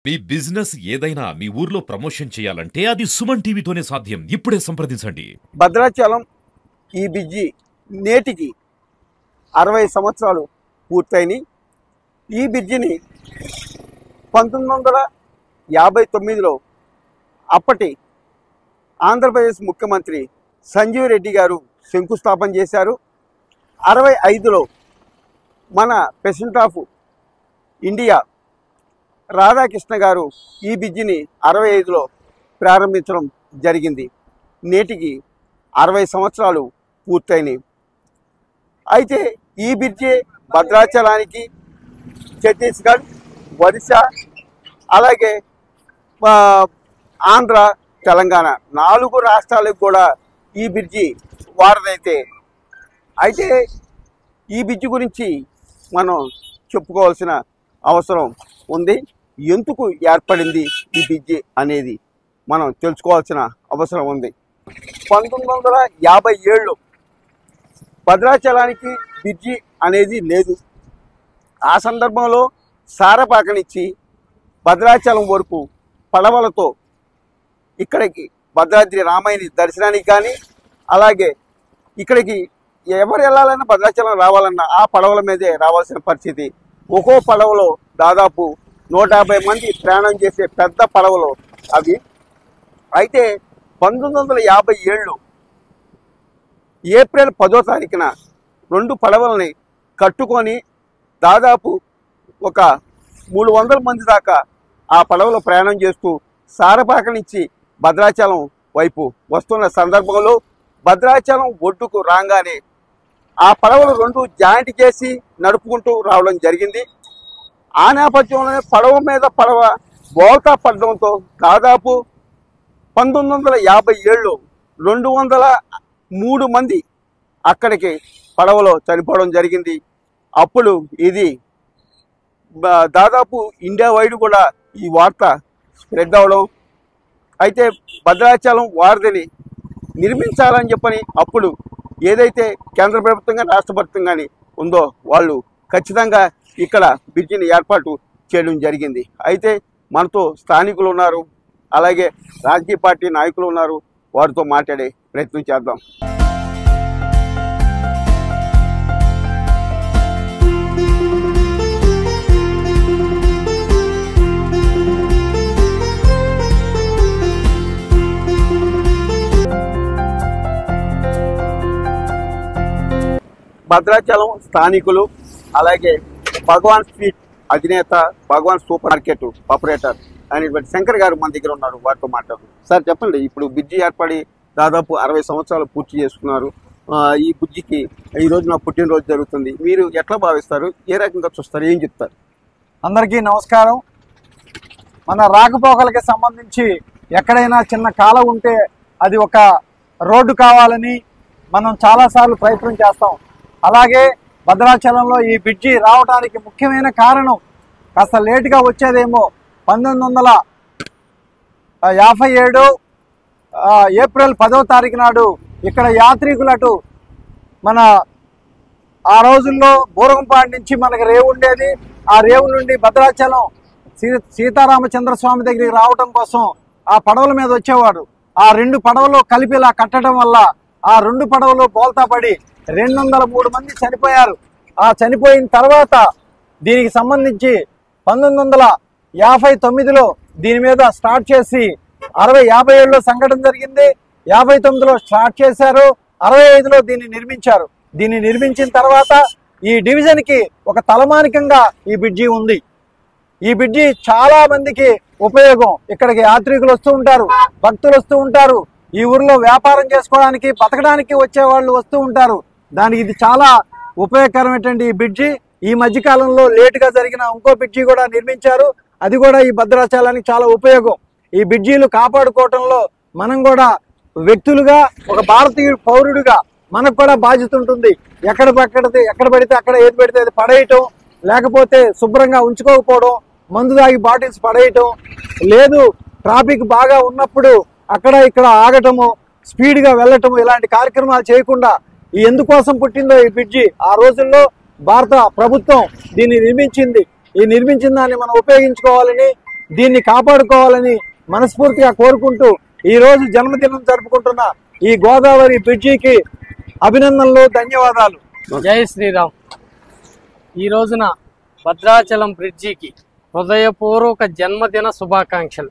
మీ business ఏదైనా మీ ఊర్లో promotion చేయాలంటే అది సుమన్ టీవీతోనే సాధ్యం. ఇప్పుడే సంప్రదించండి. భద్రాచలం ఈ బ్రిడ్జి నేటికి 60 సంవత్సరాలు పూర్తయినాయి. ఈ బ్రిడ్జిని 1959లో అప్పటి ఆంధ్రప్రదేశ్ ముఖ్యమంత్రి సంజీవ్ రెడ్డి గారు శంకుస్థాపన చేశారు. 65లో మన ప్రెసిడెంట్ ఆఫ్ ఇండియా రాధాకృష్ణ గారు ఈ బ్రిడ్జిని 65లో ప్రారంభించడం జరిగింది. నేటికి 60 సంవత్సరాలు పూర్తయినాయి. అయితే ఈ బ్రిడ్జి భద్రాచలానికి, ఛత్తీస్గఢ్, ఒరిస్సా, అలాగే ఆంధ్ర, తెలంగాణ 4 రాష్ట్రాలకు కూడా ఈ బ్రిడ్జి వారధైతే. అయితే ఈ బ్రిడ్జి గురించి మనం చెప్పుకోవాల్సిన అవసరం ఉంది. ఎందుకు ఏర్పడింది ఈ బ్రిడ్జి అనేది మనం తెలుసుకోవాల్సిన అవసరం ఉంది. 1957లో భద్రాచలానికి బ్రిడ్జి అనేది లేదు. ఆ సందర్భంలో సారపాకనిచ్చి భద్రాచలం వరకు పడవలతో ఇక్కడికి భద్రాద్రి రామయ్యని దర్శనానికి కానీ, అలాగే ఇక్కడికి ఎవరు వెళ్ళాలన్నా భద్రాచలం రావాలన్నా ఆ పడవల మీదే రావాల్సిన పరిస్థితి. ఒక్కో పడవలో దాదాపు 150 మంది ప్రయాణం చేసే పెద్ద పడవలు అవి. అయితే 1957లో ఏప్రిల్ 10వ తారీఖున 2 పడవలని కట్టుకొని దాదాపు ఒక 300 మంది దాకా ఆ పడవలో ప్రయాణం చేస్తూ సారపాక నుంచి భద్రాచలం వైపు వస్తున్న సందర్భంలో భద్రాచలం ఒడ్డుకు రాగానే ఆ పడవలు 2 జాయింట్ చేసి నడుపుకుంటూ రావడం జరిగింది. ఆ నేపథ్యంలోనే పడవ మీద పడవ బోల్తా పడడంతో దాదాపు 1957లో 203 మంది అక్కడికి పడవలో చనిపోవడం జరిగింది. అప్పుడు ఇది దాదాపు ఇండియా వైడ్ కూడా ఈ వార్త స్ప్రెడ్ అవడం. అయితే భద్రాచలం వారధిని నిర్మించాలని చెప్పని అప్పుడు ఏదైతే కేంద్ర ప్రభుత్వం కానీ రాష్ట్ర ప్రభుత్వం కానీ ఉందో వాళ్ళు ఖచ్చితంగా ఇక్కడ బ్రిడ్జిని ఏర్పాటు చేయడం జరిగింది. అయితే మనతో స్థానికులు ఉన్నారు, అలాగే రాజకీయ పార్టీ నాయకులు ఉన్నారు. వారితో మాట్లాడే ప్రయత్నం చేద్దాం. భద్రాచలం స్థానికులు, అలాగే భగవాన్ స్వీట్ అధినేత, భగవాన్ సూపర్ మార్కెట్ ఆపరేటర్ అనేటువంటి శంకర్ గారు మన దగ్గర ఉన్నారు. వారితో మాట్లాడుతున్నారు. సార్ చెప్పండి, ఇప్పుడు బ్రిడ్జి ఏర్పడి దాదాపు 60 సంవత్సరాలు పూర్తి చేసుకున్నారు. ఈ బ్రిడ్జికి ఈ రోజు నా పుట్టినరోజు జరుగుతుంది. మీరు ఎట్లా భావిస్తారు, ఏ రకంగా చూస్తారు, ఏం చెప్తారు? అందరికీ నమస్కారం. మన రాకపోకలకి సంబంధించి ఎక్కడైనా చిన్న కాలం ఉంటే అది ఒక రోడ్డు కావాలని మనం చాలాసార్లు ప్రయత్నం చేస్తాం. అలాగే భద్రాచలంలో ఈ బ్రిడ్జి రావడానికి ముఖ్యమైన కారణం కాస్త లేటుగా వచ్చేదేమో 1957 ఏప్రిల్ 10వ తారీఖు నాడు ఇక్కడ యాత్రికులటు మన ఆ రోజుల్లో బూరగంపాడు నుంచి మనకి రేవు ఉండేది. ఆ రేవు నుండి భద్రాచలం సీతారామచంద్ర స్వామి దగ్గరికి రావడం కోసం ఆ పడవల మీద వచ్చేవాడు. ఆ 2 పడవలు కలిపి ఇలా కట్టడం వల్ల ఆ 2 పడవలు బోల్తా పడి 203 మంది చనిపోయారు. ఆ చనిపోయిన తర్వాత దీనికి సంబంధించి 1959లో దీని మీద స్టార్ట్ చేసి 57లో సంఘటన జరిగింది. 59లో స్టార్ట్ చేశారు. 65లో దీన్ని నిర్మించారు. దీన్ని నిర్మించిన తర్వాత ఈ డివిజన్కి ఒక తలమానికంగా ఈ బ్రిడ్జి ఉంది. ఈ బ్రిడ్జి చాలా మందికి ఉపయోగం. ఇక్కడికి యాత్రికులు వస్తూ ఉంటారు, భక్తులు వస్తూ ఉంటారు. ఈ ఊరిలో వ్యాపారం చేసుకోవడానికి, బతకడానికి వచ్చే వాళ్ళు వస్తూ ఉంటారు. దానికి ఇది చాలా ఉపయోగకరమైనటువంటి ఈ బ్రిడ్జి. ఈ మధ్యకాలంలో లేటుగా జరిగిన ఇంకో బ్రిడ్జి కూడా నిర్మించారు. అది కూడా ఈ భద్రాచలానికి చాలా ఉపయోగం. ఈ బ్రిడ్జీలు కాపాడుకోవటంలో మనం కూడా వ్యక్తులుగా, ఒక భారతీయ పౌరుడిగా మనకు కూడా బాధ్యత ఉంటుంది. ఎక్కడ పడితే అక్కడ ఏది పెడితే అది పడేయటం, లేకపోతే శుభ్రంగా ఉంచుకోకపోవడం, మందు తాగి బాటిల్స్ పడేయటం, లేదు ట్రాఫిక్ బాగా ఉన్నప్పుడు అక్కడ ఇక్కడ ఆగటము, స్పీడ్గా వెళ్ళటము, ఇలాంటి కార్యక్రమాలు చేయకుండా ఎందుకోసం పుట్టిందో ఈ బ్రిడ్జి. ఆ రోజుల్లో భారత ప్రభుత్వం దీన్ని నిర్మించింది. ఈ నిర్మించిన దాన్ని మనం ఉపయోగించుకోవాలని దీన్ని కాపాడుకోవాలని మనస్ఫూర్తిగా కోరుకుంటూ ఈ రోజు జన్మదినం జరుపుకుంటున్న ఈ గోదావరి బ్రిడ్జికి అభినందనలు, ధన్యవాదాలు. జై శ్రీరామ్. ఈ రోజున భద్రాచలం బ్రిడ్జికి హృదయపూర్వక జన్మదిన శుభాకాంక్షలు.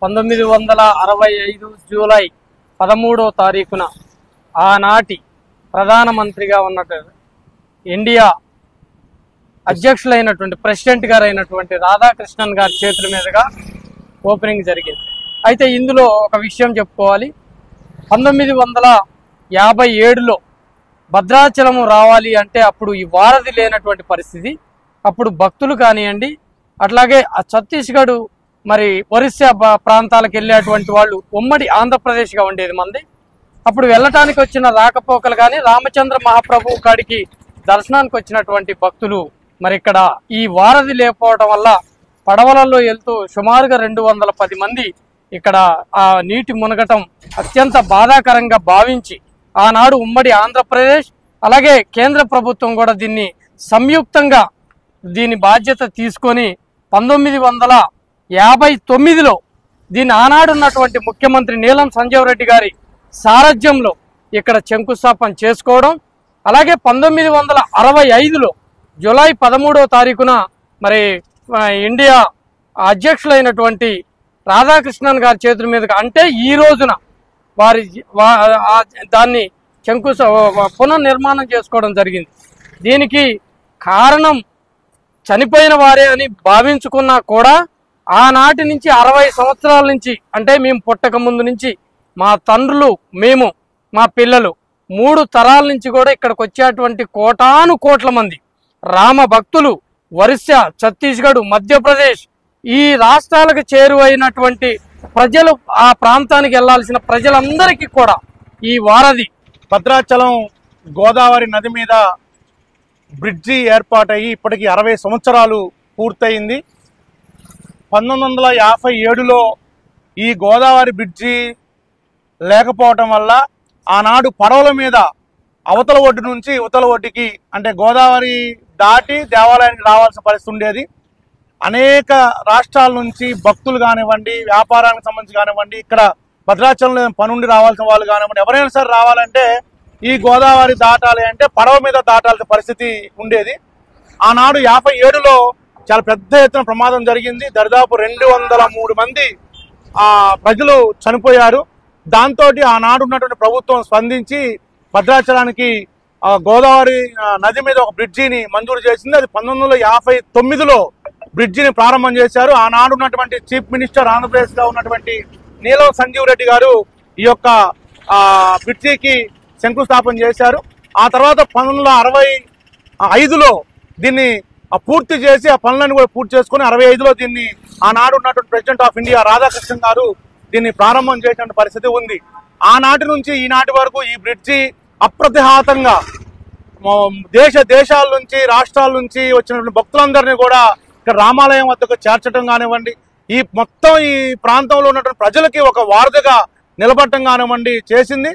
1965 జూలై 13వ తారీఖున ఆనాటి ప్రధానమంత్రిగా ఉన్నట్టు ఇండియా అధ్యక్షులైనటువంటి ప్రెసిడెంట్ గారు అయినటువంటి రాధాకృష్ణన్ గారి చేతుల మీదుగా ఓపెనింగ్ జరిగింది. అయితే ఇందులో ఒక విషయం చెప్పుకోవాలి. 1957లో భద్రాచలము రావాలి అంటే అప్పుడు ఈ వారధి లేనటువంటి పరిస్థితి. అప్పుడు భక్తులు కానివ్వండి, అట్లాగే ఆ ఛత్తీస్గఢ్ మరి ఒరిస్సా ప్రాంతాలకు వెళ్ళేటువంటి వాళ్ళు ఉమ్మడి ఆంధ్రప్రదేశ్గా ఉండేది మంది. అప్పుడు వెళ్ళటానికి వచ్చిన రాకపోకలు కానీ రామచంద్ర మహాప్రభు కాడికి దర్శనానికి వచ్చినటువంటి భక్తులు మరి ఇక్కడ ఈ వారధి లేకపోవడం వల్ల పడవలలో వెళ్తూ సుమారుగా 210 మంది ఇక్కడ ఆ నీటి మునగటం అత్యంత బాధాకరంగా భావించి ఆనాడు ఉమ్మడి ఆంధ్రప్రదేశ్ అలాగే కేంద్ర ప్రభుత్వం కూడా దీన్ని సంయుక్తంగా దీని బాధ్యత తీసుకొని 1959లో దీన్ని ఆనాడున్నటువంటి ముఖ్యమంత్రి నీలం సంజీవ్ రెడ్డి గారి సారథ్యంలో ఇక్కడ శంకుస్థాపన చేసుకోవడం, అలాగే 1965లో జూలై 13వ తారీఖున మరి ఇండియా అధ్యక్షులైనటువంటి రాధాకృష్ణన్ గారి చేతుల మీదుగా అంటే ఈ రోజున వారి దాన్ని పునర్నిర్మాణం చేసుకోవడం జరిగింది. దీనికి కారణం చనిపోయిన వారే అని భావించుకున్నా కూడా ఆనాటి నుంచి 60 సంవత్సరాల నుంచి అంటే మేము పుట్టక ముందు నుంచి మా తండ్రులు, మేము, మా పిల్లలు 3 తరాల నుంచి కూడా ఇక్కడికి వచ్చేటువంటి కోటాను కోట్ల మంది రామ భక్తులు ఒరిస్సా, ఛత్తీస్గఢ్, మధ్యప్రదేశ్ ఈ రాష్ట్రాలకు చేరువైనటువంటి ప్రజలు, ఆ ప్రాంతానికి వెళ్లాల్సిన ప్రజలందరికీ కూడా ఈ వారధి భద్రాచలం గోదావరి నది మీద బ్రిడ్జి ఏర్పాటయ్యి ఇప్పటికి 60 సంవత్సరాలు పూర్తయింది. 1957లో ఈ గోదావరి బ్రిడ్జి లేకపోవటం వల్ల ఆనాడు పడవల మీద అవతల ఒడ్డు నుంచి ఇవతల ఒడ్డుకి అంటే గోదావరి దాటి దేవాలయానికి రావాల్సిన పరిస్థితి ఉండేది. అనేక రాష్ట్రాల నుంచి భక్తులు కానివ్వండి, వ్యాపారానికి సంబంధించి కానివ్వండి, ఇక్కడ భద్రాచలంలో పనుండి రావాల్సిన వాళ్ళు కానివ్వండి, ఎవరైనా సరే రావాలంటే ఈ గోదావరి దాటాలి అంటే పడవ మీద దాటాల్సిన పరిస్థితి ఉండేది. ఆనాడు 57లో చాలా పెద్ద ఎత్తున ప్రమాదం జరిగింది. దరిదాపు 203 మంది ప్రజలు చనిపోయారు. దాంతో ఆనాడు ఉన్నటువంటి ప్రభుత్వం స్పందించి భద్రాచలానికి గోదావరి నది మీద ఒక బ్రిడ్జిని మంజూరు చేసింది. అది 1959లో బ్రిడ్జిని ప్రారంభం చేశారు. ఆనాడు ఉన్నటువంటి చీఫ్ మినిస్టర్ ఆంధ్రప్రదేశ్ గా ఉన్నటువంటి నీలం సంజీవ్ రెడ్డి గారు ఈ యొక్క బ్రిడ్జికి శంకుస్థాపన చేశారు. ఆ తర్వాత 1965లో దీన్ని పూర్తి చేసి ఆ పనులను కూడా పూర్తి చేసుకుని 65లో దీన్ని ఆనాడు ఉన్నటువంటి ప్రెసిడెంట్ ఆఫ్ ఇండియా రాధాకృష్ణన్ గారు దీన్ని ప్రారంభం చేసిన పరిస్థితి ఉంది. ఆనాటి నుంచి ఈనాటి వరకు ఈ బ్రిడ్జి అప్రతిహాతంగా దేశాల నుంచి రాష్ట్రాల నుంచి వచ్చినటువంటి భక్తులందరినీ కూడా ఇక్కడ రామాలయం వద్దకు చేర్చడం కానివ్వండి, ఈ మొత్తం ఈ ప్రాంతంలో ఉన్నటువంటి ప్రజలకి ఒక వారధిగా నిలబడటం కానివ్వండి చేసింది.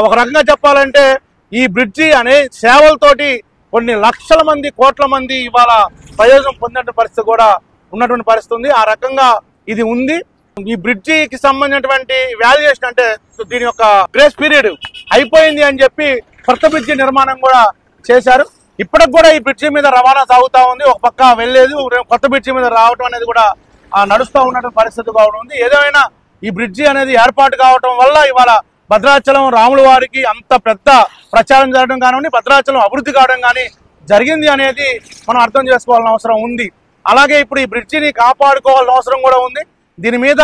ఒక రకంగా చెప్పాలంటే ఈ బ్రిడ్జి అనే సేవలతోటి కొన్ని లక్షల మంది, కోట్ల మంది ఇవాళ ప్రయోజనం పొందిన పరిస్థితి కూడా ఉన్నటువంటి పరిస్థితి ఉంది. ఆ రకంగా ఇది ఉంది. ఈ బ్రిడ్జికి సంబంధించినటువంటి వాల్యుయేషన్ అంటే దీని యొక్క గ్రేస్ పీరియడ్ అయిపోయింది అని చెప్పి కొత్త బ్రిడ్జి నిర్మాణం కూడా చేశారు. ఇప్పటికి కూడా ఈ బ్రిడ్జి మీద రవాణా సాగుతా ఉంది. ఒక పక్క వెళ్ళలేదు, కొత్త బ్రిడ్జి మీద రావటం అనేది కూడా నడుస్తూ ఉన్నటువంటి పరిస్థితి కూడా ఉంది. ఏదేమైనా ఈ బ్రిడ్జి అనేది ఏర్పాటు కావటం వల్ల ఇవాళ భద్రాచలం రాముల వారికి అంత పెద్ద ప్రచారం జరగడం కానివ్వండి, భద్రాచలం అభివృద్ధి కావడం కానీ జరిగింది అనేది మనం అర్థం చేసుకోవాల్సిన అవసరం ఉంది. అలాగే ఇప్పుడు ఈ బ్రిడ్జిని కాపాడుకోవాల్సిన అవసరం కూడా ఉంది. దీని మీద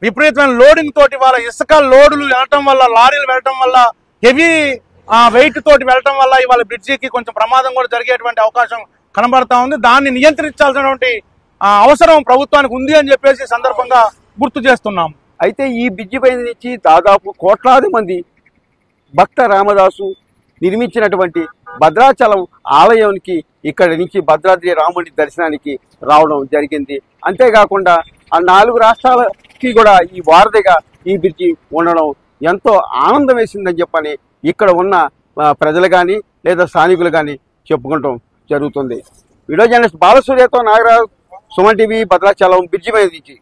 విపరీతమైన లోడింగ్ తోటి వాళ్ళ ఇసుక లోడులు వెళ్ళటం వల్ల, లారీలు వెళ్ళటం వల్ల, హెవీ వెయిట్ తోటి వెళ్ళటం వల్ల ఇవాళ బ్రిడ్జికి కొంచెం ప్రమాదం కూడా జరిగేటువంటి అవకాశం కనబడతా ఉంది. దాన్ని నియంత్రించాల్సినటువంటి అవసరం ప్రభుత్వానికి ఉంది అని చెప్పేసి సందర్భంగా గుర్తు చేస్తున్నాం. అయితే ఈ బ్రిడ్జి పై నుంచి దాదాపు కోట్లాది మంది భక్త రామదాసు నిర్మించినటువంటి భద్రాచలం ఆలయానికి ఇక్కడి నుంచి భద్రాద్రి రాముడి దర్శనానికి రావడం జరిగింది. అంతేకాకుండా ఆ 4 రాష్ట్రాలకి కూడా ఈ వారధిగా ఈ బ్రిడ్జి ఉండడం ఎంతో ఆనందం వేసిందని చెప్పని ఇక్కడ ఉన్న ప్రజలు కానీ లేదా స్థానికులు కానీ చెప్పుకుంటాం జరుగుతుంది. వీడియో జర్నలిస్ట్ బాలసూర్యతో నాగరాజు, సుమన్ టీవీ భద్రాచలం బ్రిడ్జి మీద నుంచి.